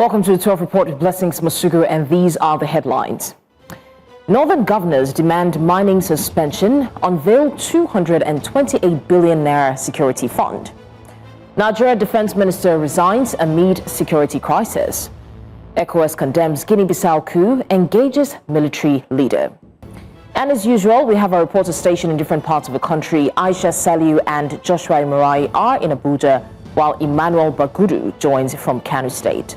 Welcome to the 12 Report with Blessings Masugu, and these are the headlines. Northern governors demand mining suspension, unveil 228 billion naira security fund. Nigeria defense minister resigns amid security crisis. ECOWAS condemns Guinea-Bissau coup, engages military leader. And as usual, we have our reporters stationed in different parts of the country. Aisha Saliu and Joshua Imurai are in Abuja, while Emmanuel Bagudu joins from Kano State.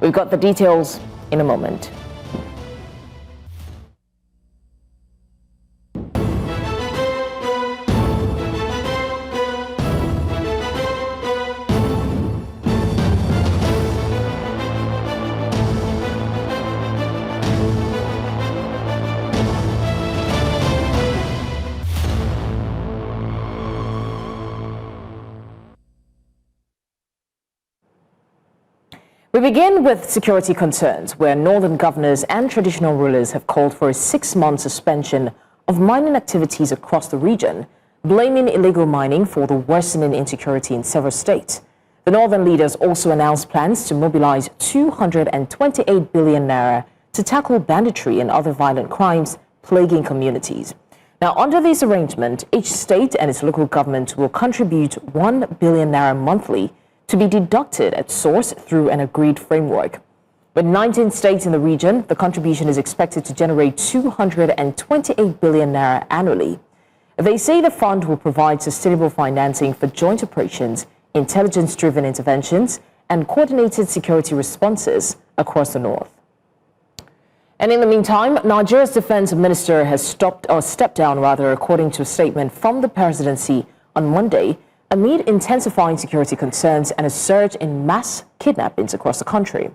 We've got the details in a moment. We begin with security concerns, where northern governors and traditional rulers have called for a 6-month suspension of mining activities across the region, blaming illegal mining for the worsening insecurity in several states. The northern leaders also announced plans to mobilize 228 billion naira to tackle banditry and other violent crimes plaguing communities. Now, under this arrangement, each state and its local government will contribute 1 billion naira monthly to be deducted at source through an agreed framework. With 19 states in the region, the contribution is expected to generate 228 billion naira annually. They say the fund will provide sustainable financing for joint operations, intelligence-driven interventions, and coordinated security responses across the north. And in the meantime, Nigeria's defense minister has stepped down, according to a statement from the presidency on Monday, amid intensifying security concerns and a surge in mass kidnappings across the country.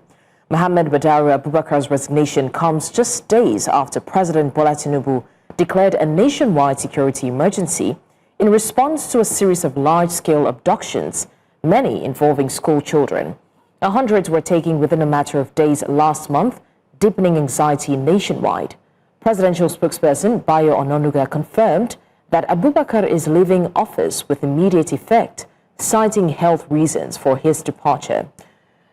Mohammed Badaru Abubakar's resignation comes just days after President Bola Tinubu declared a nationwide security emergency in response to a series of large-scale abductions, many involving school children. Hundreds were taken within a matter of days last month, deepening anxiety nationwide. Presidential spokesperson Bayo Ononuga confirmed that Abubakar is leaving office with immediate effect, citing health reasons for his departure.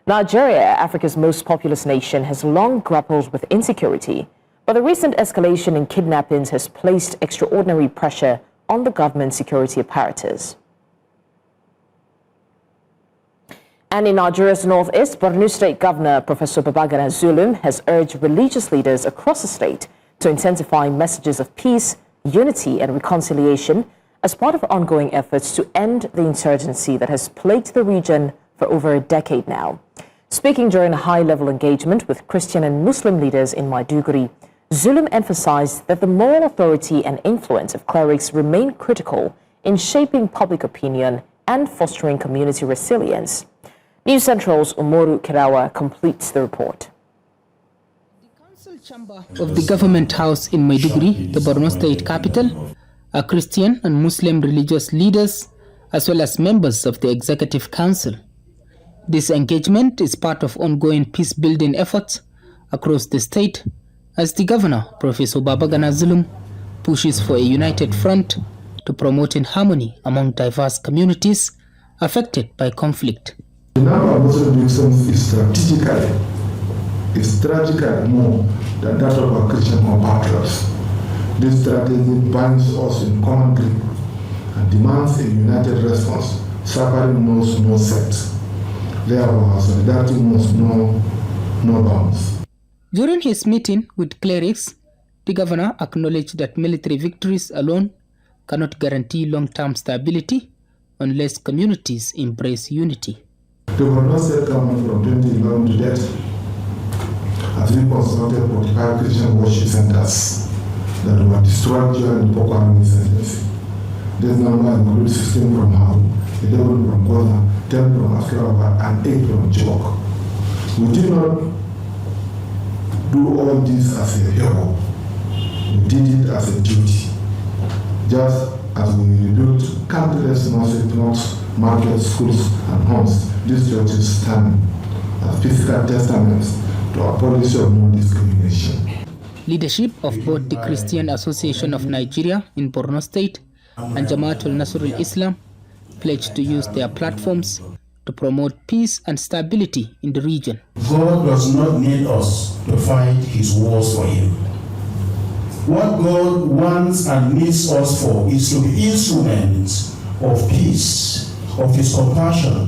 Nigeria, Africa's most populous nation, has long grappled with insecurity, but the recent escalation in kidnappings has placed extraordinary pressure on the government security apparatus. And in Nigeria's northeast, Borno State Governor Professor Babagana Zulum has urged religious leaders across the state to intensify messages of peace, unity and reconciliation as part of ongoing efforts to end the insurgency that has plagued the region for over a decade now. Speaking during a high-level engagement with Christian and Muslim leaders in Maiduguri, Zulum emphasized that the moral authority and influence of clerics remain critical in shaping public opinion and fostering community resilience. News Central's Umoru Kirawa completes the report. Chamber of the Government House in Maiduguri, the Borno State capital, are Christian and Muslim religious leaders as well as members of the Executive Council. This engagement is part of ongoing peace-building efforts across the state as the Governor, Professor Babagana Zulum, pushes for a united front to promoting harmony among diverse communities affected by conflict. The number of Muslim victims is tragically more than that of our Christian compatriots. This tragedy binds us in common grief and demands a united response. Suffering knows no sex. Therefore, our solidarity knows no bounds. During his meeting with clerics, the governor acknowledged that military victories alone cannot guarantee long-term stability unless communities embrace unity. The Borno State government from 2011 to date has been constructed 45 Christian worship centers that were destroyed during the Boko Haram insurgency. This number includes 16 from Haru, 11 from Goza, 10 from Askarawa, and 8 from Chibok. We did not do all this as a hero. We did it as a duty. Just as we rebuilt countless mosques, markets, schools, and homes, these churches stand as physical testaments to our policy of non-discrimination. Leadership of both the Christian Association of Nigeria in Borno State and Jamaatul Nasrul Islam pledged to use their platforms to promote peace and stability in the region. God does not need us to fight his wars for him. What God wants and needs us for is to be instruments of peace, of his compassion,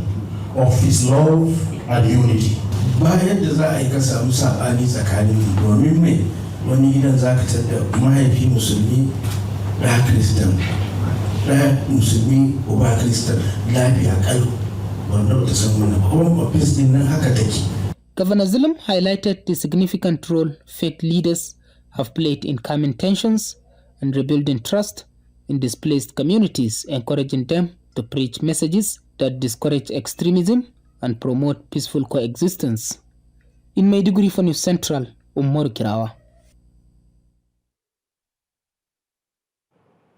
of his love and unity. Bayan da za a yi ka samu saɓani tsakanin domin mai wani gidan za ka tada mahaifi musulmi da kristan da musulmi uba kristan lafiya kalau wanda ba ta san wani ba kuma ofis din nan haka take. Governor Zulum highlighted the significant role faith leaders have played in calming tensions and rebuilding trust in displaced communities, encouraging them to preach messages that discourage extremism and promote peaceful coexistence. In Maiduguri for News Central, Umaru Kirawa.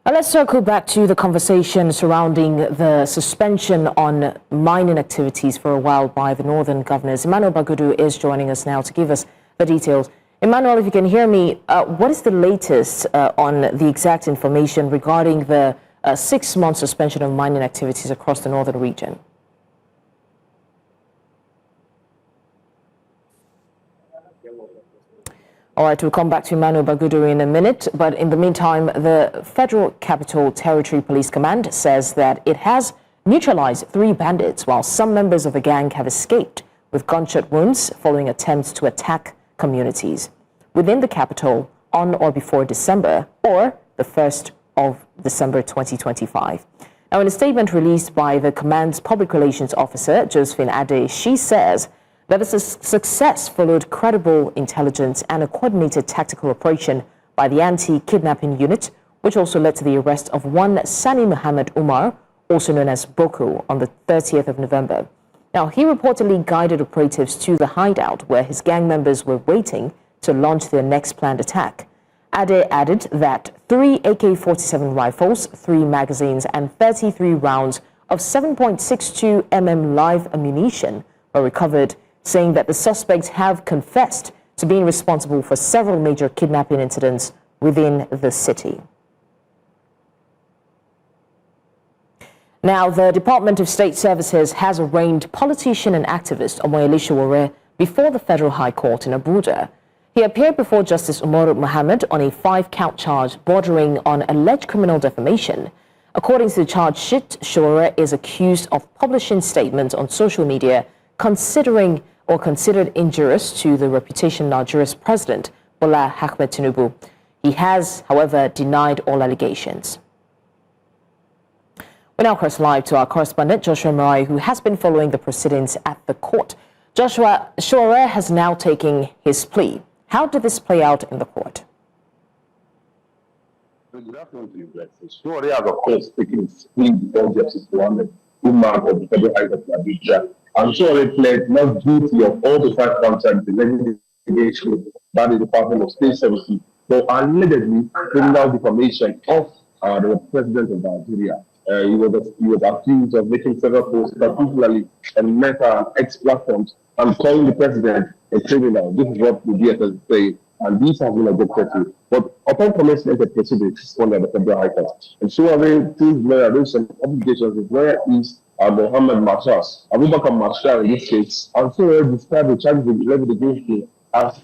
Let's circle back to the conversation surrounding the suspension on mining activities for a while by the northern governors. Emmanuel Bagudu is joining us now to give us the details. Emmanuel, if you can hear me, what is the latest on the exact information regarding the 6-month suspension of mining activities across the northern region? All right, we'll come back to Emmanuel Bagudu in a minute, but in the meantime, the Federal Capital Territory Police Command says that it has neutralized 3 bandits, while some members of the gang have escaped with gunshot wounds following attempts to attack communities within the capital on or before December or the 1st of December 2025. Now, in a statement released by the command's public relations officer, Josephine Ade, she says that the success followed credible intelligence and a coordinated tactical operation by the anti-kidnapping unit, which also led to the arrest of one Sani Muhammad Umar, also known as Boko, on the 30th of November. Now, he reportedly guided operatives to the hideout where his gang members were waiting to launch their next planned attack. Ade added that 3 AK-47 rifles, 3 magazines, and 33 rounds of 7.62 mm live ammunition were recovered, saying that the suspects have confessed to being responsible for several major kidnapping incidents within the city. Now, the Department of State Services has arraigned politician and activist Omoyele Sowore before the Federal High Court in Abuja. He appeared before Justice Umaru Muhammad on a 5-count charge bordering on alleged criminal defamation. According to the charge sheet, Sowore is accused of publishing statements on social media considered injurious to the reputation of Nigeria's President Bola Ahmed Tinubu. He has, however, denied all allegations. We now cross live to our correspondent, Joshua Marai, who has been following the proceedings at the court. Joshua, Sowore has now taken his plea. How did this play out in the court? Good afternoon to you, guys. Sowore has, of course, taken his plea before Justice Mohammed Umar of the Federal High Court of Abuja. And Sowore pled not guilty of all the 5 counts alleged by the Department of State Services for allegedly criminal defamation of the President of Nigeria. He was accused of making several posts, particularly on Meta and X platforms, and calling the president a criminal. This is what the DSS is saying, and these have been objected to. But upon commencement of proceedings under the Federal High Court, and Sowore told lawyer there's some obligations with where is Mohammed Marshal, Abubakar Marshal in this case, and Sowore described the charges leveled against him as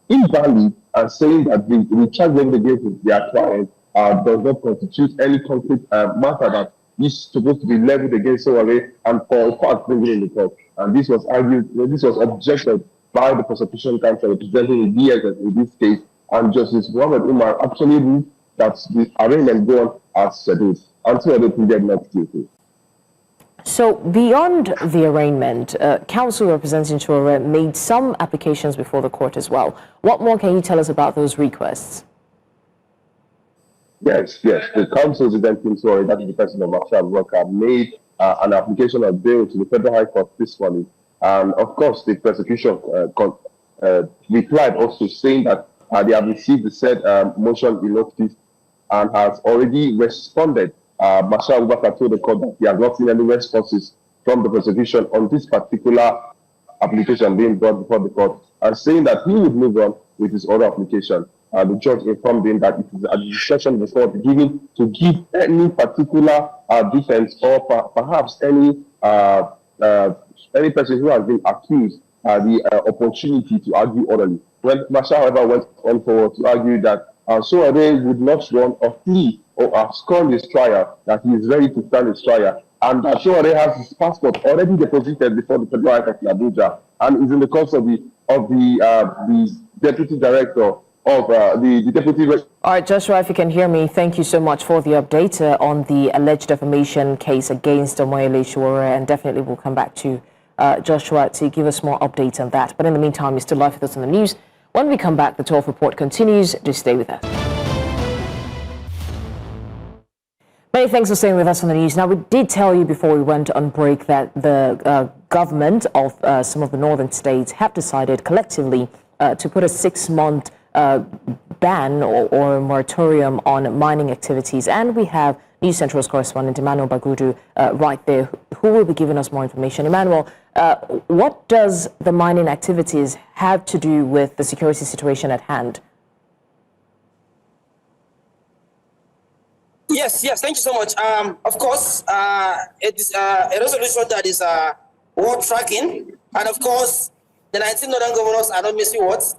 invalid, and saying that the charge leveled against their client does not constitute any concrete matter that is supposed to be leveled against Sowore, and for a fact bringing in the court. And this was argued, this was objected by the prosecution counsel representing the DSS in this case, and Justice Mohammed Umar actually ruled that the arraignment go on as scheduled, and Sowore pleaded not guilty. So beyond the arraignment, counsel representing Sowore made some applications before the court as well. What more can you tell us about those requests? Yes. The counsel representing Sowore, that is the person of Marshal Walker, made an application of bail to the Federal High Court this morning. And of course, the prosecution replied also saying that they have received the said motion in notice and has already responded. Marshal Walker told the court that he has not seen any responses from the prosecution on this particular application being brought before the court, and saying that he would move on with his other application. the judge informed him that it is at the discretion of the court given to give any particular defense or perhaps any person who has been accused the opportunity to argue orally. When Masha, however, went on forward to argue that Soade would not run or flee or abscond his trial, that he is ready to stand his trial, and that Soade has his passport already deposited before the Federal High Court in Abuja and is in the course of the deputy director of the deputy. All right, Joshua, if you can hear me, thank you so much for the update on the alleged defamation case against Omoyele Sowore, and definitely we'll come back to Joshua to give us more updates on that. But in the meantime, you're still live with us on the news. When we come back, the 12 report continues. Do stay with us. Many thanks for staying with us on the news. Now, we did tell you before we went on break that the government of some of the northern states have decided collectively to put a 6-month ban or moratorium on mining activities. And we have News Central's correspondent Emmanuel Bagudu right there, who will be giving us more information. Emmanuel, what does the mining activities have to do with the security situation at hand? Yes, thank you so much. Of course, it is a resolution that is world tracking, and of course, the 19 northern governors are not missing words.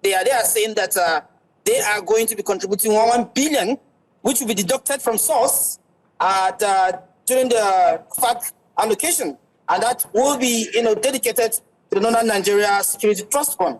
They are saying that they are going to be contributing 1 billion, which will be deducted from source during the FAC allocation, and that will be dedicated to the Northern Nigeria Security Trust Fund.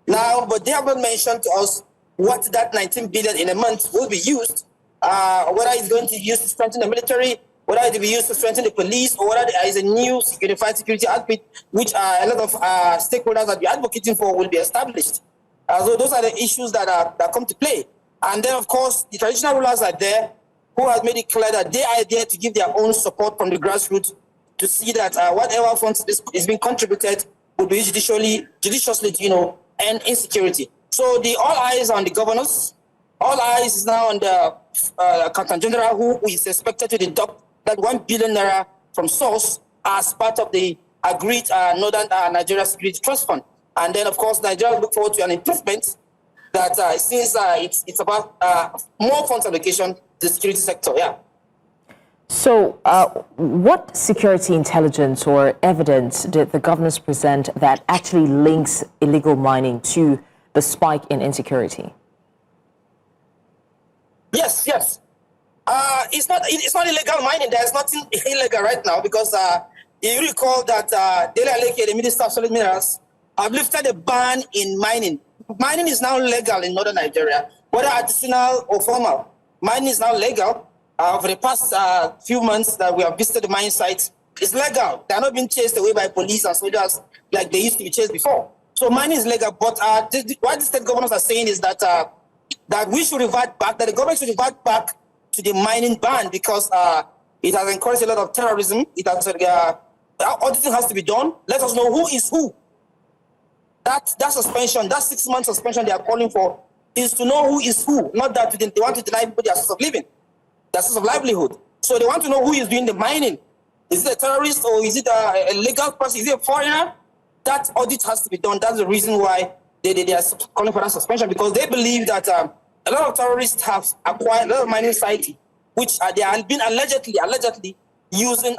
Now, but they have not mentioned to us what that 19 billion in a month will be used. Whether it's going to be used to strengthen the military, whether it will be used to strengthen the police, or whether there is a new unified security outfit, which a lot of stakeholders that we're advocating for will be established. So those are the issues that come to play. And then, of course, the traditional rulers are there who have made it clear that they are there to give their own support from the grassroots to see that whatever funds is being contributed will be judiciously to end insecurity. So all eyes on the governors. All eyes is now on the Accountant General, who is expected to deduct that 1 billion naira from source as part of the agreed Northern Nigeria Security Trust Fund. And then, of course, Nigeria look forward to an improvement that since it's about more funds allocation to the security sector. Yeah. So what security intelligence or evidence did the governors present that actually links illegal mining to the spike in insecurity? Yes. It's not illegal mining. There's nothing illegal right now because you recall that Dele Aleke, the Minister of Solid Minerals, have lifted a ban in mining. Mining is now legal in northern Nigeria, whether artisanal or formal. Mining is now legal. For the past few months that we have visited the mine sites, it's legal. They are not being chased away by police and soldiers like they used to be chased before. So mining is legal. But what the state governors are saying is that we should revert back, that the government should revert back to the mining ban because it has encouraged a lot of terrorism. It has auditing has to be done. Let us know who is who. That suspension, that 6-month suspension they are calling for, is to know who is who. Not that they want to deny people their source of living, their source of livelihood. So they want to know who is doing the mining. Is it a terrorist or is it a legal person? Is it a foreigner? That audit has to be done. That's the reason why they are calling for that suspension, because they believe that a lot of terrorists have acquired a lot of mining sites, which they have been allegedly using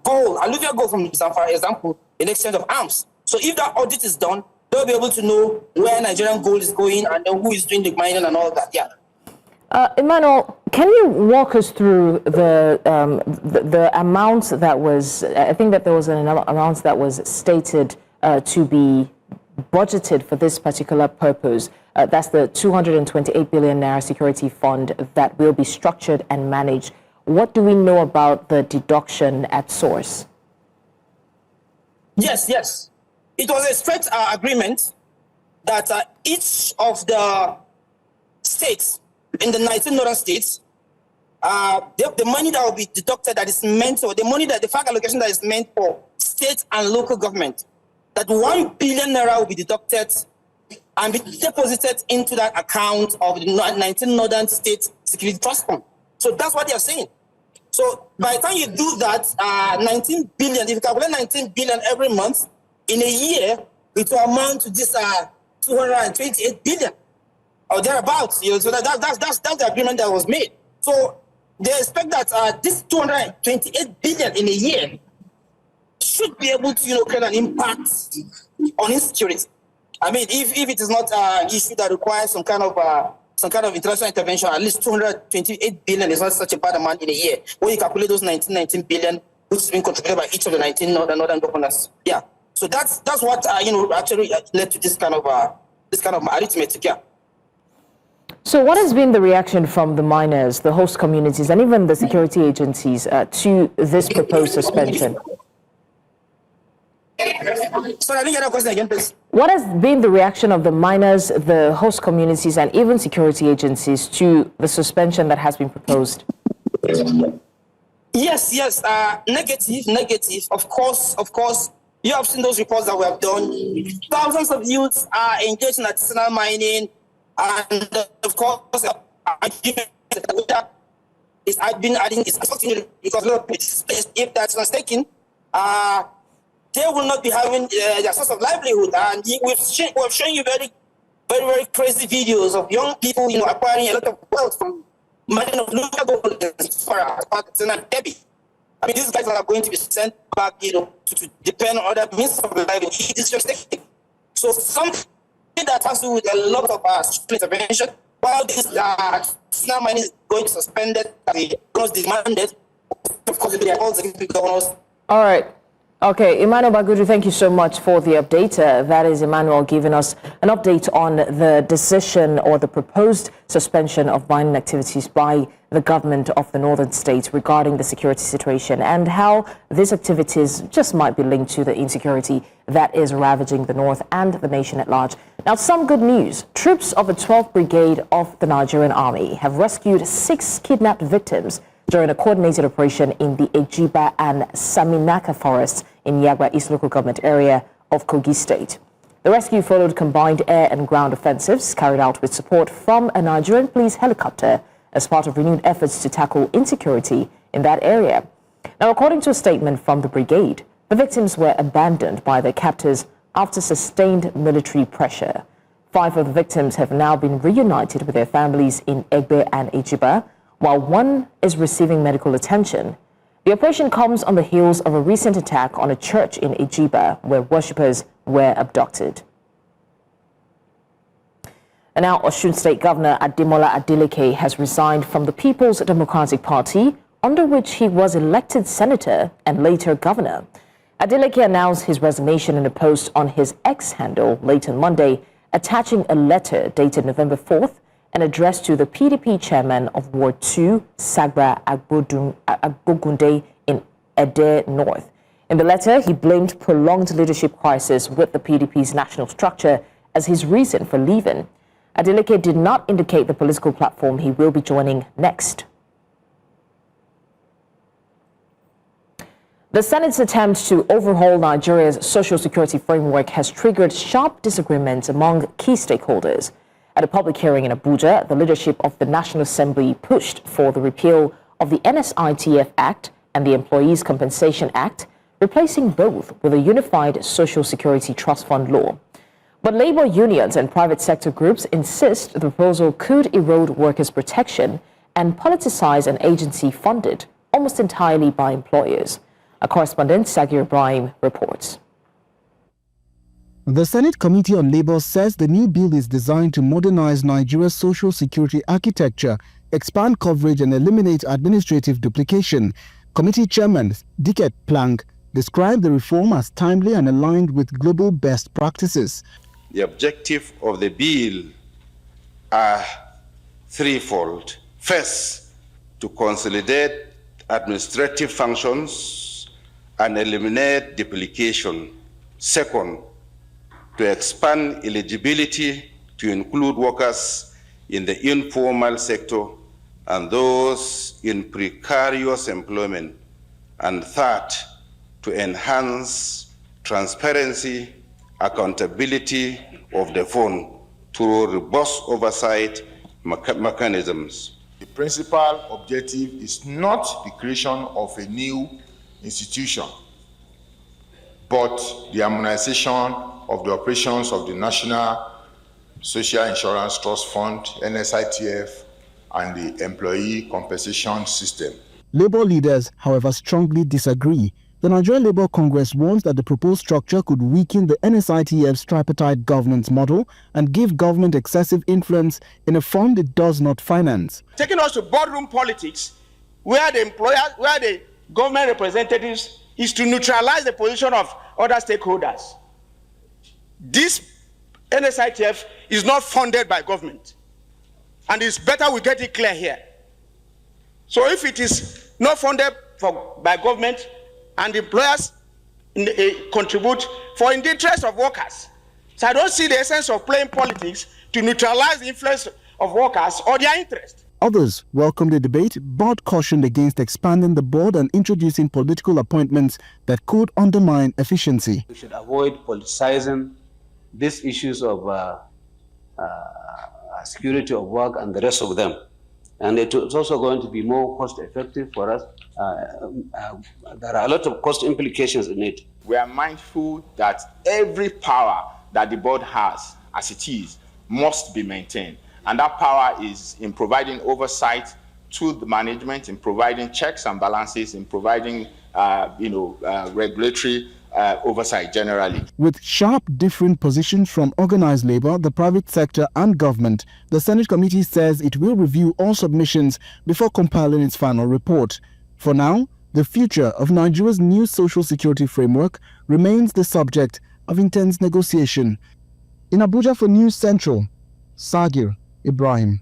gold, alluvial gold from for example, in exchange of arms. So if that audit is done, they'll be able to know where Nigerian gold is going and then who is doing the mining and all that. Yeah. Emmanuel, can you walk us through the amount that was? I think that there was an amount that was stated to be budgeted for this particular purpose. That's the 228 billion naira security fund that will be structured and managed. What do we know about the deduction at source? Yes. It was a straight agreement that each of the states, in the 19 northern states, the money that will be deducted that is meant for, the money that the FAC allocation that is meant for state and local government, that 1 billion naira will be deducted and be deposited into that account of the 19 northern state security trust fund. So that's what they are saying. So by the time you do that, 19 billion, if you calculate 19 billion every month, in a year, it will amount to this 228 billion. or thereabouts. So that's the agreement that was made. So they expect that this 228 billion in a year should be able to create an impact on insecurity. I mean, if it is not an issue that requires some kind of international intervention, at least 228 billion is not such a bad amount in a year. When you calculate those 19 billion, which has been contributed by each of the 19 northern governors. Yeah. So that's what actually led to this kind of arithmetic. Yeah. So what has been the reaction from the miners, the host communities, and even the security agencies to this proposed suspension? Sorry, I didn't get that question again, please. What has been the reaction of the miners, the host communities, and even security agencies to the suspension that has been proposed? Yes. Negative. Of course. You have seen those reports that we have done. Thousands of youths are engaged in artisanal mining, and of course, I've been adding because if that's not taken, they will not be having their source of livelihood. And we've shown you very, very, very crazy videos of young people, acquiring a lot of wealth from mining of local governments for Debbie. I mean, these guys are going to be sent back, to depend on other means of livelihood. It's just taking. So something that has to do with a lot of intervention. While this artisanal mining is going to be suspended, because demanded, of course, they are all the governors. All right. Okay, Emmanuel Bagudu, thank you so much for the update. That is Emmanuel giving us an update on the decision or the proposed suspension of mining activities by the government of the northern states regarding the security situation and how these activities just might be linked to the insecurity that is ravaging the north and the nation at large. Now, some good news. Troops of the 12th Brigade of the Nigerian Army have rescued 6 kidnapped victims during a coordinated operation in the Ejiba and Saminaka forests in Yagba East local government area of Kogi State. The rescue followed combined air and ground offensives carried out with support from a Nigerian police helicopter as part of renewed efforts to tackle insecurity in that area. Now, according to a statement from the brigade, the victims were abandoned by their captors after sustained military pressure. 5 of the victims have now been reunited with their families in Egbe and Ejiba, while 1 is receiving medical attention. The operation comes on the heels of a recent attack on a church in Ejiba, where worshippers were abducted. And now, Osun State Governor Ademola Adeleke has resigned from the People's Democratic Party, under which he was elected senator and later governor. Adeleke announced his resignation in a post on his X handle late on Monday, attaching a letter dated November 4th and addressed to the PDP chairman of Ward 2, Sagra Agbogunde in Ede North. In the letter, he blamed prolonged leadership crisis with the PDP's national structure as his reason for leaving. Adeleke did not indicate the political platform he will be joining next. The Senate's attempt to overhaul Nigeria's social security framework has triggered sharp disagreements among key stakeholders. At a public hearing in Abuja, the leadership of the National Assembly pushed for the repeal of the NSITF Act and the Employees Compensation Act, replacing both with a unified Social Security Trust Fund law. But labor unions and private sector groups insist the proposal could erode workers' protection and politicize an agency funded almost entirely by employers. Our correspondent, Sagir Ibrahim, reports. The Senate Committee on Labour says the new bill is designed to modernize Nigeria's social security architecture, expand coverage and eliminate administrative duplication. Committee Chairman Diket Plank described the reform as timely and aligned with global best practices. The objective of the bill are threefold. First, to consolidate administrative functions and eliminate duplication. Second, to expand eligibility to include workers in the informal sector and those in precarious employment. And third, to enhance transparency, accountability of the fund through robust oversight mechanisms. The principal objective is not the creation of a new institution, but the harmonization of the operations of the National Social Insurance Trust Fund, NSITF, and the Employee Compensation System. Labour leaders, however, strongly disagree. The Nigerian Labour Congress warns that the proposed structure could weaken the NSITF's tripartite governance model and give government excessive influence in a fund it does not finance. Taking us to boardroom politics, where the government representatives is to neutralize the position of other stakeholders. This NSITF is not funded by government, and it's better we get it clear here. So if it is not funded by government and employers contribute in the interest of workers, so I don't see the essence of playing politics to neutralize the influence of workers or their interest. Others welcomed the debate but cautioned against expanding the board and introducing political appointments that could undermine efficiency. We should avoid politicizing these issues of security of work and the rest of them. And it's also going to be more cost effective for us. There are a lot of cost implications in it. We are mindful that every power that the board has, as it is, must be maintained. And that power is in providing oversight to the management, in providing checks and balances, in providing regulatory oversight generally. With sharp different positions from organized labor, the private sector and government, the Senate committee says it will review all submissions before compiling its final report. For now, the future of Nigeria's new social security framework remains the subject of intense negotiation. In Abuja for News Central, Sagir Ibrahim.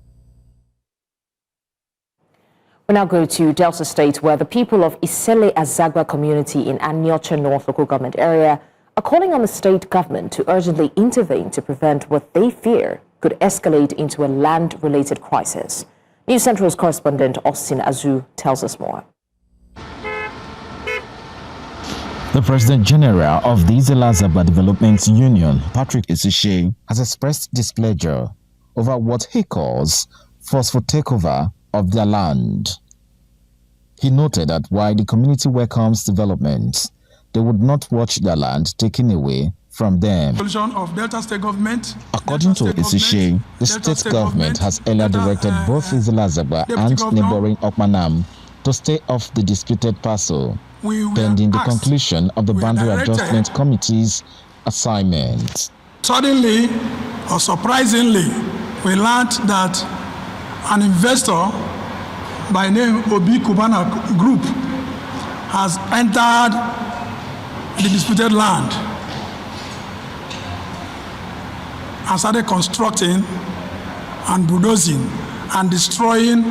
We now go to Delta State, where the people of Egbe and Ejiba community in Aniocha North local government area are calling on the state government to urgently intervene to prevent what they fear could escalate into a land-related crisis. News Central's correspondent Austin Azu tells us more. The President General of the Egbe and Ejiba Development Union, Patrick Isishe, has expressed displeasure over what he calls forceful takeover of their land. He noted that while the community welcomes development, they would not watch their land taken away from them. Of Delta State government. According to Isishe, the state government has earlier directed both Egbe and Ejiba and neighboring Okmanam to stay off the disputed parcel, pending the conclusion of the Boundary Adjustment Committee's assignment. Suddenly, or surprisingly, we learned that an investor by name Obi Kubana Group has entered the disputed land and started constructing and bulldozing and destroying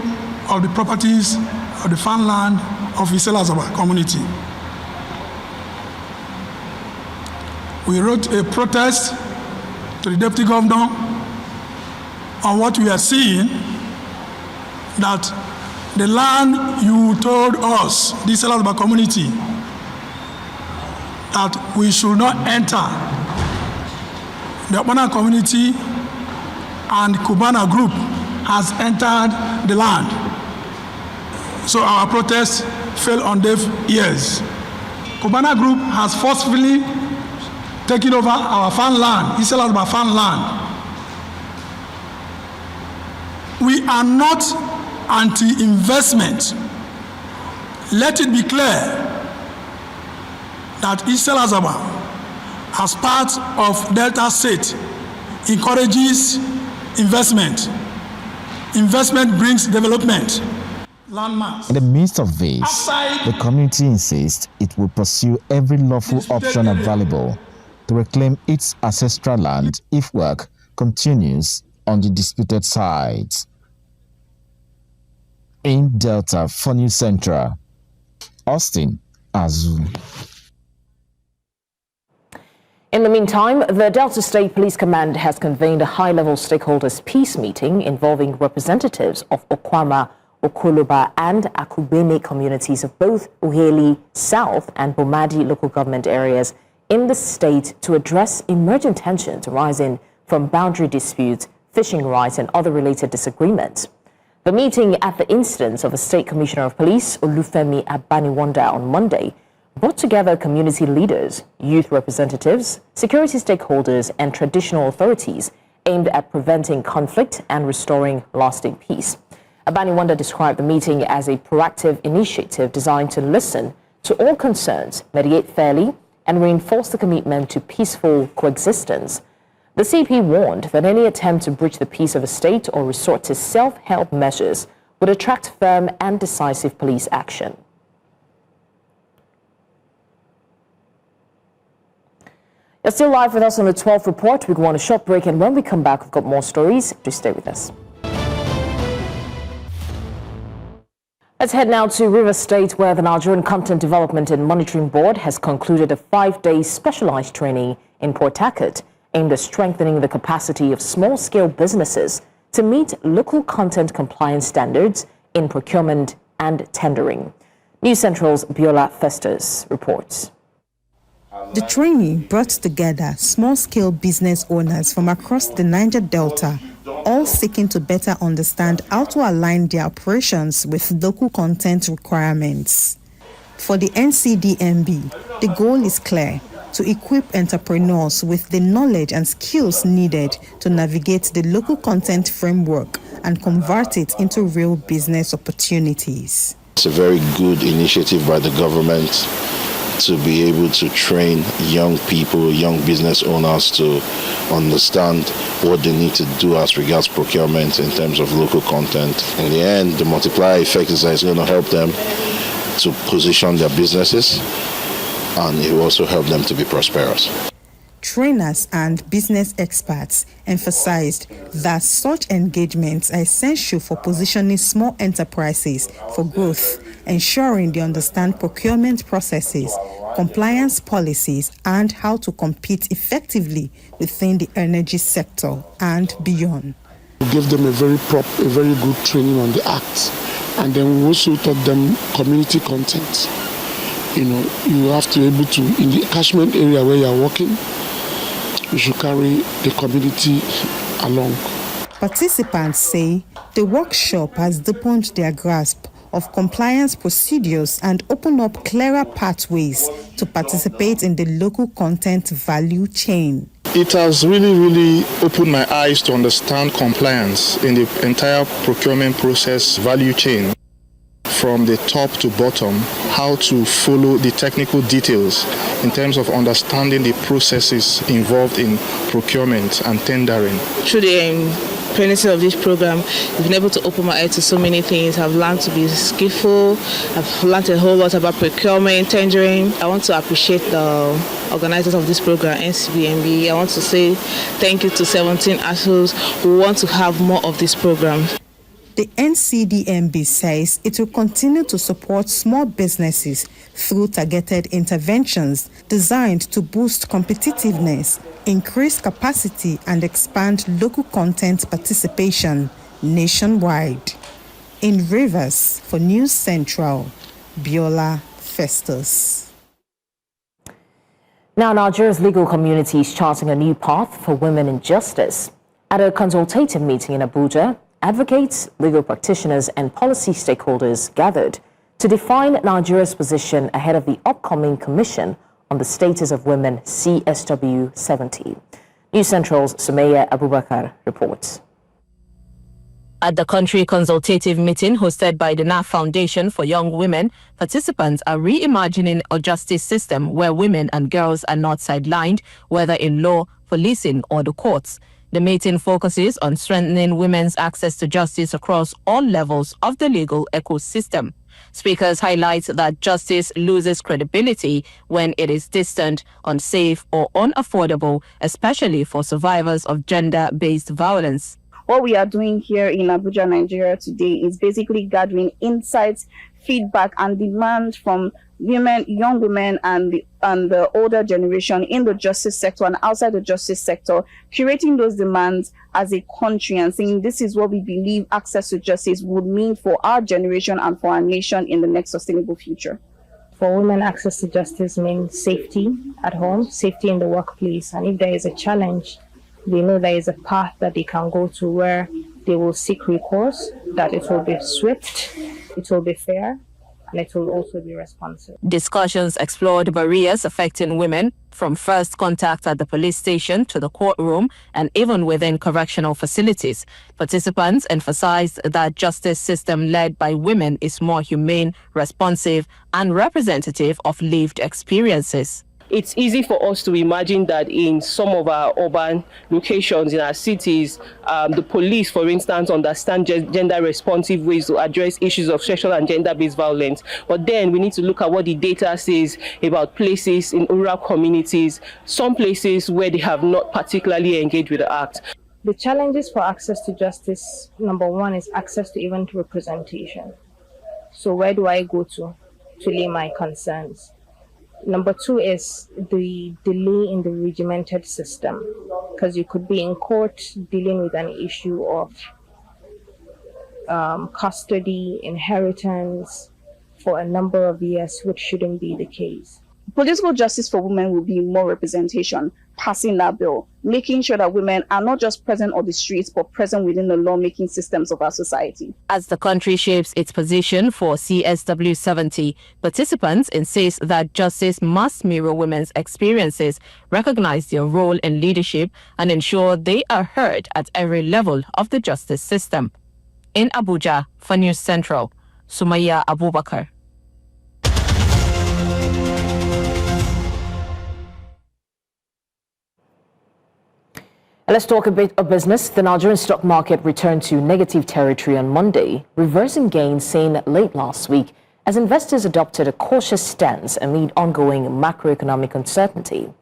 of the properties of the farmland of Egbe and Ejiba community. We wrote a protest to the deputy governor on what we are seeing, that the land you told us, this Egbe and Ejiba community, that we should not enter. The Okmana community and Kubana group has entered the land. So our protest fell on deaf ears. Kubana group has forcefully taken over our farmland, Egbe and Ejiba farmland. We are not anti-investment. Let it be clear that Egbe and Ejiba, as part of Delta State, encourages investment. Investment brings development. Landmass. In the midst of this, the community insists it will pursue every lawful option available to reclaim its ancestral land if work continues on the disputed sites. In Delta for News Central, Austin Azu. In the meantime, the Delta State Police Command has convened a high-level stakeholders peace meeting involving representatives of Okwama, Okoloba and Akubene communities of both Uheli South and Bomadi local government areas in the state to address emerging tensions arising from boundary disputes, fishing rights and other related disagreements. The meeting, at the instance of a State Commissioner of Police, Olufemi Abaniwanda, on Monday, brought together community leaders, youth representatives, security stakeholders and traditional authorities aimed at preventing conflict and restoring lasting peace. Abaniwanda described the meeting as a proactive initiative designed to listen to all concerns, mediate fairly, and reinforce the commitment to peaceful coexistence. The CP warned that any attempt to breach the peace of a state or resort to self-help measures would attract firm and decisive police action. You're still live with us on the 12th report. We go on a short break, and when we come back, we've got more stories. Do stay with us. Let's head now to Rivers State, where the Nigerian Content Development and Monitoring Board has concluded a 5-day specialized training in Port Harcourt aimed at strengthening the capacity of small-scale businesses to meet local content compliance standards in procurement and tendering. News Central's Biola Festus reports. The training brought together small-scale business owners from across the Niger Delta, all seeking to better understand how to align their operations with local content requirements. For the NCDMB, the goal is clear: to equip entrepreneurs with the knowledge and skills needed to navigate the local content framework and convert it into real business opportunities. It's a very good initiative by the government to be able to train young people, young business owners to understand what they need to do as regards procurement in terms of local content. In the end, the multiplier effect is that it's going to help them to position their businesses, and it will also help them to be prosperous. Trainers and business experts emphasized that such engagements are essential for positioning small enterprises for growth, ensuring they understand procurement processes, compliance policies, and how to compete effectively within the energy sector and beyond. We gave them a very good training on the Act, and then we also taught them community content. You have to be able to, in the catchment area where you are working, you should carry the community along. Participants say the workshop has deepened their grasp of compliance procedures and opened up clearer pathways to participate in the local content value chain. It has really opened my eyes to understand compliance in the entire procurement process value chain, from the top to bottom, how to follow the technical details in terms of understanding the processes involved in procurement and tendering. Through the pregnancy of this program, I've been able to open my eyes to so many things. I've learned to be skillful. I've learned a whole lot about procurement, tendering. I want to appreciate the organizers of this program, NCBMB. I want to say thank you to 17 ASUs who want to have more of this program. The NCDMB says it will continue to support small businesses through targeted interventions designed to boost competitiveness, increase capacity, and expand local content participation nationwide. In Rivers, for News Central, Biola Festus. Now, Nigeria's legal community is charting a new path for women in justice. At a consultative meeting in Abuja, advocates, legal practitioners, and policy stakeholders gathered to define Nigeria's position ahead of the upcoming Commission on the Status of Women CSW 70. News Central's Sumaya Abubakar reports. At the country consultative meeting hosted by the NAF Foundation for Young Women, participants are reimagining a justice system where women and girls are not sidelined, whether in law, policing, or the courts. The meeting focuses on strengthening women's access to justice across all levels of the legal ecosystem. Speakers highlight that justice loses credibility when it is distant, unsafe, or unaffordable, especially for survivors of gender-based violence. What we are doing here in Abuja, Nigeria today is basically gathering insights, feedback, and demand from women, young women, and the older generation in the justice sector and outside the justice sector, curating those demands as a country and saying this is what we believe access to justice would mean for our generation and for our nation in the next sustainable future. For women, access to justice means safety at home, safety in the workplace, and if there is a challenge, they know there is a path that they can go to where they will seek recourse, that it will be swift, it will be fair, and it will also be responsive. Discussions explored barriers affecting women, from first contact at the police station to the courtroom and even within correctional facilities. Participants emphasized that justice system led by women is more humane, responsive, and representative of lived experiences. It's easy for us to imagine that in some of our urban locations, in our cities, the police, for instance, understand gender-responsive ways to address issues of sexual and gender-based violence. But then we need to look at what the data says about places in rural communities, some places where they have not particularly engaged with the act. The challenges for access to justice, number one, is access to even representation. So where do I go to lay my concerns? Number two is the delay in the regimented system, because you could be in court dealing with an issue of custody, inheritance for a number of years, which shouldn't be the case. Political justice for women will be more representation, passing that bill, making sure that women are not just present on the streets, but present within the lawmaking systems of our society. As the country shapes its position for CSW 70, participants insist that justice must mirror women's experiences, recognize their role in leadership, and ensure they are heard at every level of the justice system. In Abuja, for News Central, Sumaya Abubakar. Let's talk a bit of business. The Nigerian stock market returned to negative territory on Monday, reversing gains seen late last week as investors adopted a cautious stance amid ongoing macroeconomic uncertainty.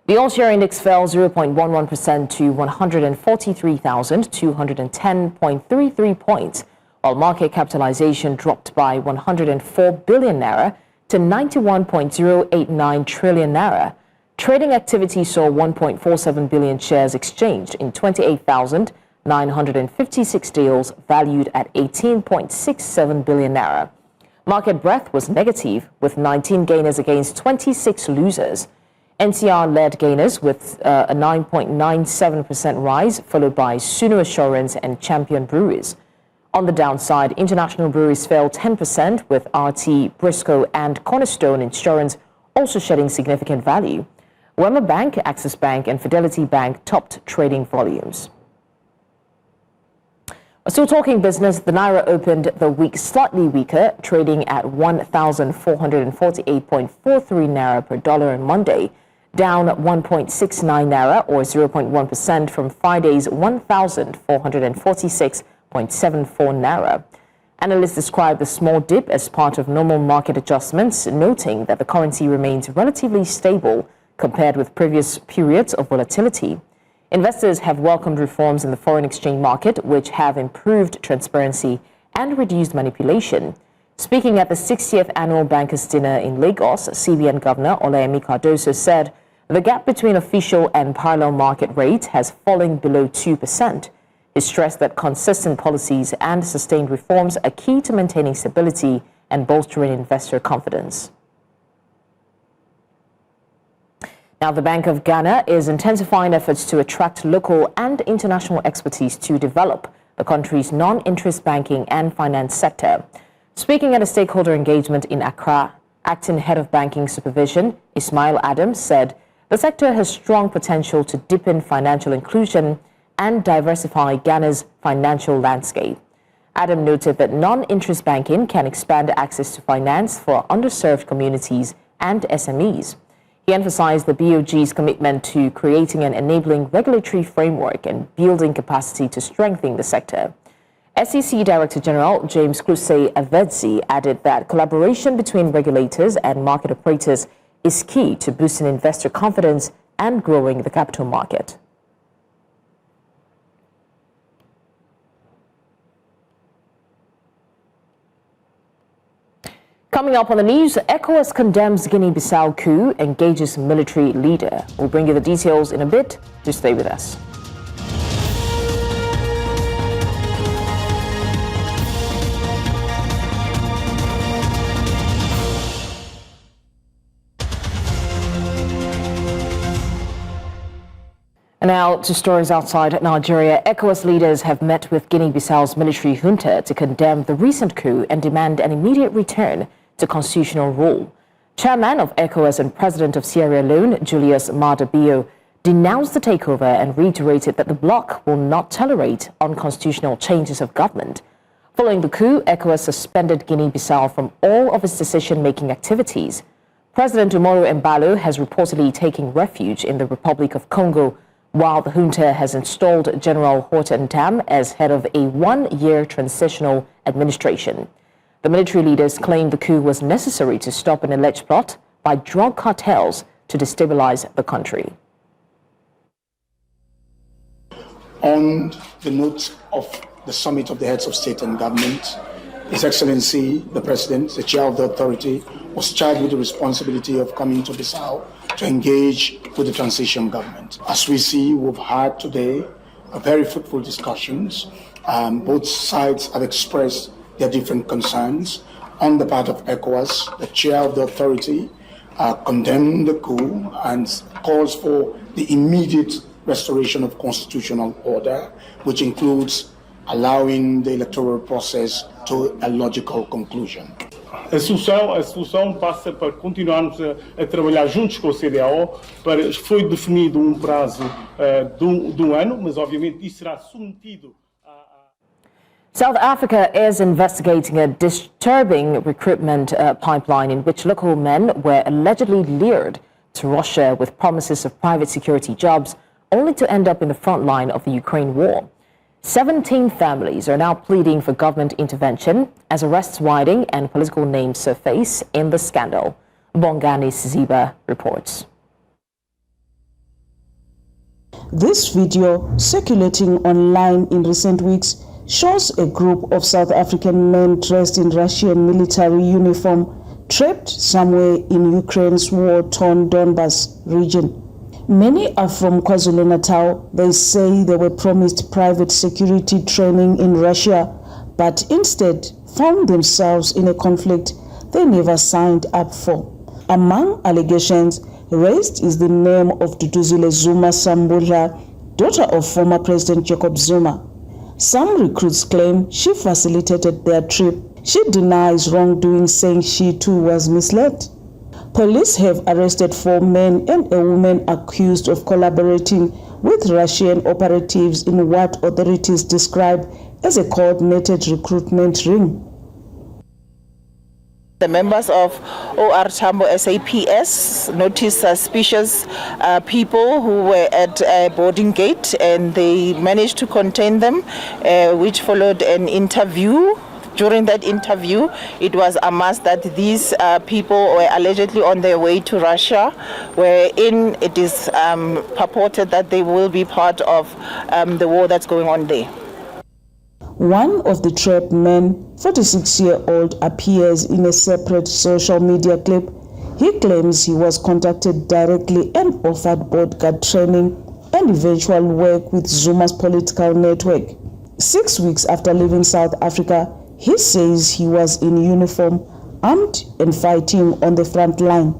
The all-share index fell 0.11% to 143,210.33 points, while market capitalization dropped by 104 billion naira to 91.089 trillion naira. Trading activity saw 1.47 billion shares exchanged in 28,956 deals valued at 18.67 billion naira. Market breadth was negative, with 19 gainers against 26 losers. NCR led gainers with a 9.97% rise, followed by Suno Assurance and Champion Breweries. On the downside, international breweries fell 10%, with RT, Briscoe, and Cornerstone Insurance also shedding significant value. Wema Bank, Access Bank, and Fidelity Bank topped trading volumes. Still talking business, the Naira opened the week slightly weaker, trading at 1,448.43 Naira per dollar on Monday, down 1.69 Naira or 0.1% from Friday's 1,446.74 Naira. Analysts describe the small dip as part of normal market adjustments, noting that the currency remains relatively stable compared with previous periods of volatility. Investors have welcomed reforms in the foreign exchange market, which have improved transparency and reduced manipulation. Speaking at the 60th Annual Bankers' Dinner in Lagos, CBN Governor Olayemi Cardoso said the gap between official and parallel market rates has fallen below 2%. He stressed that consistent policies and sustained reforms are key to maintaining stability and bolstering investor confidence. Now, the Bank of Ghana is intensifying efforts to attract local and international expertise to develop the country's non-interest banking and finance sector. Speaking at a stakeholder engagement in Accra, acting head of banking supervision, Ismail Adams, said the sector has strong potential to deepen financial inclusion and diversify Ghana's financial landscape. Adam noted that non-interest banking can expand access to finance for underserved communities and SMEs. He emphasized the BOG's commitment to creating an enabling regulatory framework and building capacity to strengthen the sector. SEC Director General James Krusei Avedzi added that collaboration between regulators and market operators is key to boosting investor confidence and growing the capital market. Coming up on the news, ECOWAS condemns Guinea-Bissau coup, engages military leader. We'll bring you the details in a bit. Just stay with us. And now to stories outside Nigeria. ECOWAS leaders have met with Guinea-Bissau's military junta to condemn the recent coup and demand an immediate return to constitutional rule. Chairman of ECOWAS and President of Sierra Leone, Julius Maada Bio, denounced the takeover and reiterated that the bloc will not tolerate unconstitutional changes of government. Following the coup, ECOWAS suspended Guinea-Bissau from all of its decision-making activities. President Umaru Embalo has reportedly taken refuge in the Republic of Congo, while the junta has installed General Horton Tam as head of a one-year transitional administration. The military leaders claim the coup was necessary to stop an alleged plot by drug cartels to destabilize the country. On the note of the summit of the heads of state and government, His Excellency, the President, the chair of the authority, was charged with the responsibility of coming to Bissau to engage with the transition government. As we see, we've had today a very fruitful discussions. Both sides have expressed their different concerns. On the part of ECOWAS, the chair of the authority condemned the coup and calls for the immediate restoration of constitutional order, which includes allowing the electoral process to a logical conclusion. A solução passa para continuarmos a trabalhar juntos com a CEDEAO. Foi definido prazo de ano, mas obviamente isso será submetido. South Africa is investigating a disturbing recruitment pipeline in which local men were allegedly lured to Russia with promises of private security jobs, only to end up in the front line of the Ukraine war. 17 families are now pleading for government intervention as arrests widen and political names surface in the scandal. Bongani Ejiba reports. This video, circulating online in recent weeks, shows a group of South African men dressed in Russian military uniform trapped somewhere in Ukraine's war-torn Donbas region. Many are from KwaZulu-Natal. They say they were promised private security training in Russia, but instead found themselves in a conflict they never signed up for. Among allegations raised is the name of Duduzile Zuma Sambula, daughter of former President Jacob Zuma. Some recruits claim she facilitated their trip. She denies wrongdoing, saying she too was misled. Police have arrested 4 men and a woman accused of collaborating with Russian operatives in what authorities describe as a coordinated recruitment ring. The members of OR Tambo SAPS noticed suspicious people who were at a boarding gate, and they managed to contain them, which followed an interview. During that interview, it was amassed that these people were allegedly on their way to Russia, wherein it is purported that they will be part of the war that's going on there. One of the trapped men, 46-year-old, appears in a separate social media clip. He claims he was contacted directly and offered bodyguard training and eventual work with Zuma's political network. 6 weeks after leaving South Africa, he says he was in uniform, armed and fighting on the front line.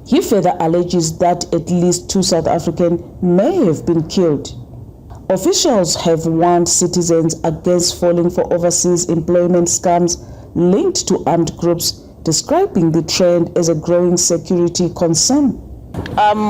He further alleges that at least 2 South Africans may have been killed. Officials have warned citizens against falling for overseas employment scams linked to armed groups, describing the trend as a growing security concern.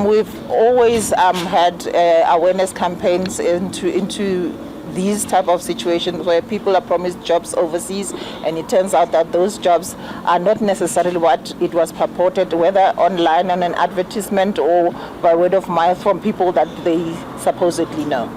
We've always had awareness campaigns into these type of situations where people are promised jobs overseas, and it turns out that those jobs are not necessarily what it was purported, whether online on an advertisement or by word of mouth from people that they supposedly know.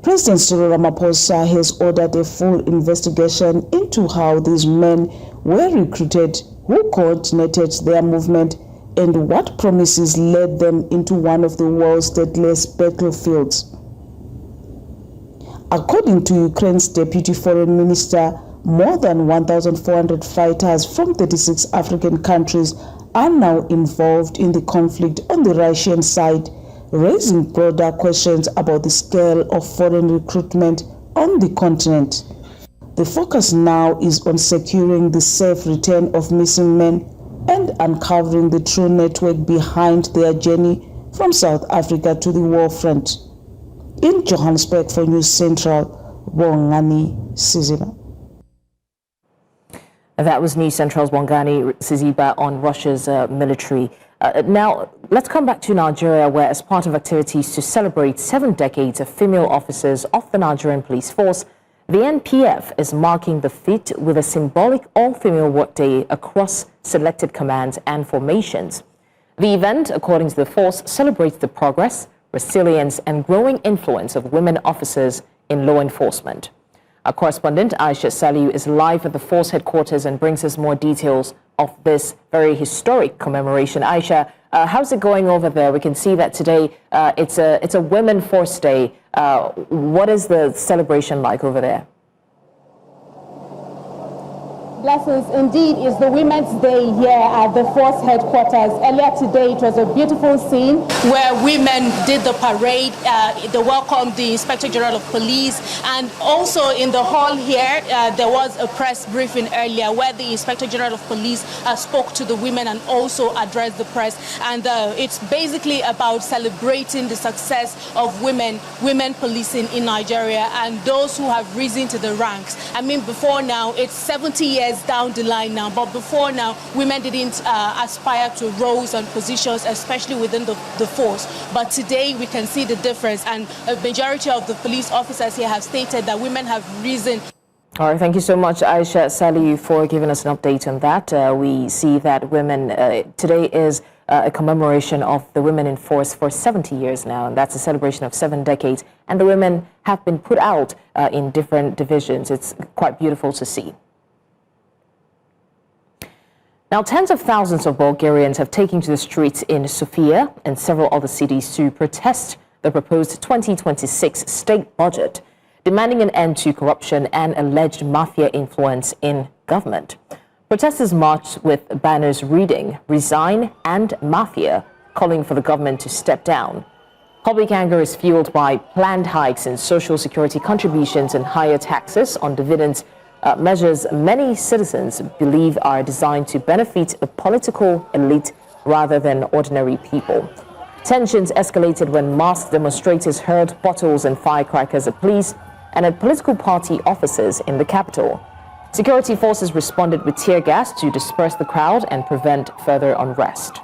President Cyril Ramaphosa has ordered a full investigation into how these men were recruited, who coordinated their movement, and what promises led them into one of the world's deadliest battlefields. According to Ukraine's Deputy Foreign Minister, more than 1,400 fighters from 36 African countries are now involved in the conflict on the Russian side, raising broader questions about the scale of foreign recruitment on the continent. The focus now is on securing the safe return of missing men and uncovering the true network behind their journey from South Africa to the war front. In Johannesburg for News Central, Bongani Ejiba. That was News Central's Wangani Siziba on Russia's military. Now, let's come back to Nigeria, where as part of activities to celebrate 7 decades of female officers of the Nigerian police force, the NPF is marking the feat with a symbolic all-female workday across selected commands and formations. The event, according to the force, celebrates the progress, resilience, and growing influence of women officers in law enforcement. Our correspondent, Aisha Saliu, is live at the force headquarters and brings us more details of this very historic commemoration. Aisha, how's it going over there? We can see that today it's a Women Force Day. What is the celebration like over there? Blessings, indeed, is the Women's Day here at the force headquarters. Earlier today, it was a beautiful scene where women did the parade. They welcomed the Inspector General of Police, and also in the hall here, there was a press briefing earlier where the Inspector General of Police spoke to the women and also addressed the press. And it's basically about celebrating the success of women policing in Nigeria and those who have risen to the ranks. I mean, before now, it's 70 years down the line now, but before now, women didn't aspire to roles and positions, especially within the force. But today, we can see the difference, and a majority of the police officers here have stated that women have risen. All right, thank you so much, Aisha Saliu, for giving us an update on that. We see that women, today is a commemoration of the women in force for 70 years now, and that's a celebration of 7 decades. And the women have been put out in different divisions. It's quite beautiful to see. Now, tens of thousands of Bulgarians have taken to the streets in Sofia and several other cities to protest the proposed 2026 state budget, demanding an end to corruption and alleged mafia influence in government. Protesters marched with banners reading "Resign" and "Mafia," calling for the government to step down. Public anger is fueled by planned hikes in social security contributions and higher taxes on dividends, measures many citizens believe are designed to benefit the political elite rather than ordinary people. Tensions escalated when masked demonstrators hurled bottles and firecrackers at police and at political party offices in the capital. Security forces responded with tear gas to disperse the crowd and prevent further unrest.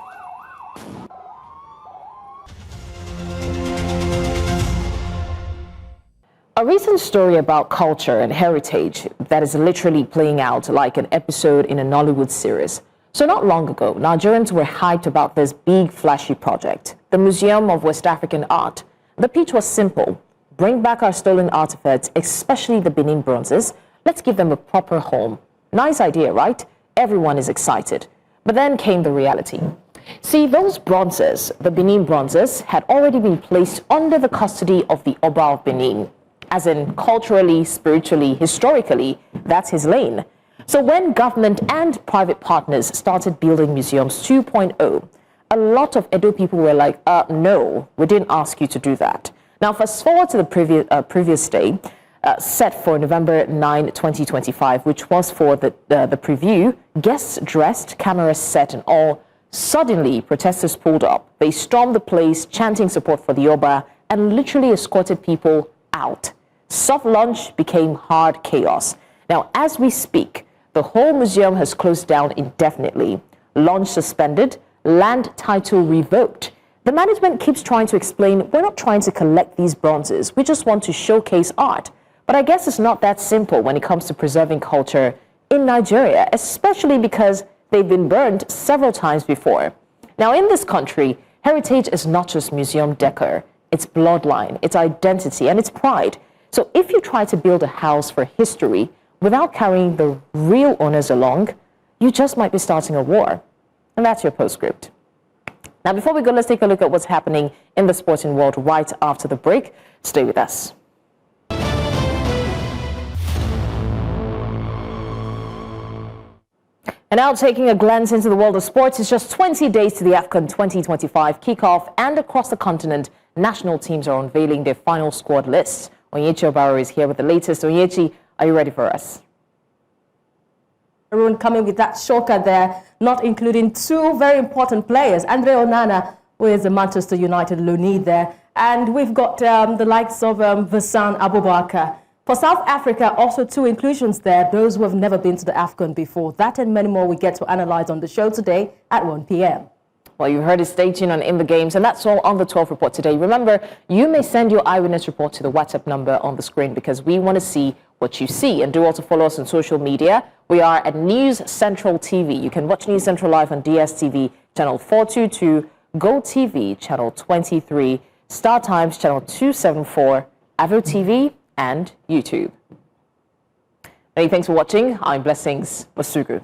A recent story about culture and heritage that is literally playing out like an episode in a Nollywood series. So not long ago, Nigerians were hyped about this big, flashy project, the Museum of West African Art. The pitch was simple: bring back our stolen artifacts, especially the Benin bronzes. Let's give them a proper home. Nice idea, right? Everyone is excited. But then came the reality. See, those bronzes, the Benin bronzes, had already been placed under the custody of the Oba of Benin. As in culturally, spiritually, historically, that's his lane. So when government and private partners started building Museums 2.0, a lot of Edo people were like, no, we didn't ask you to do that. Now, fast forward to the previous day, set for November 9, 2025, which was for the preview, guests dressed, cameras set and all. Suddenly, protesters pulled up. They stormed the place, chanting support for the Oba, and literally escorted people out. Soft launch became hard chaos. Now, as we speak, the whole museum has closed down indefinitely. Launch suspended, land title revoked. The management keeps trying to explain, we're not trying to collect these bronzes, we just want to showcase art. But I guess it's not that simple when it comes to preserving culture in Nigeria, especially because they've been burned several times before. Now, in this country, heritage is not just museum decor. It's bloodline, its identity, and its pride. So if you try to build a house for history without carrying the real owners along, you just might be starting a war. And that's your postscript. Now, before we go, let's take a look at what's happening in the sporting world right after the break. Stay with us. And now taking a glance into the world of sports, it's just 20 days to the AFCON 2025 kickoff, and across the continent, national teams are unveiling their final squad lists. Onyechi Obaro is here with the latest. Onyechi, are you ready for us? Coming with that shocker there, not including 2 very important players, Andre Onana, who is the Manchester United loanee there, and we've got the likes of Vassan Abubakar. For South Africa, also 2 inclusions there, those who have never been to the AFCON before. That and many more we get to analyze on the show today at 1 p.m. Well, you heard it. Stay tuned on In the Games, and that's all on the 12 report today. Remember, you may send your eyewitness report to the WhatsApp number on the screen because we want to see what you see. And do also follow us on social media. We are at News Central TV. You can watch News Central live on DSTV channel 422, Go TV channel 23, Star Times channel 274, Avo TV, and YouTube. Many thanks for watching. I'm Blessings Masuku.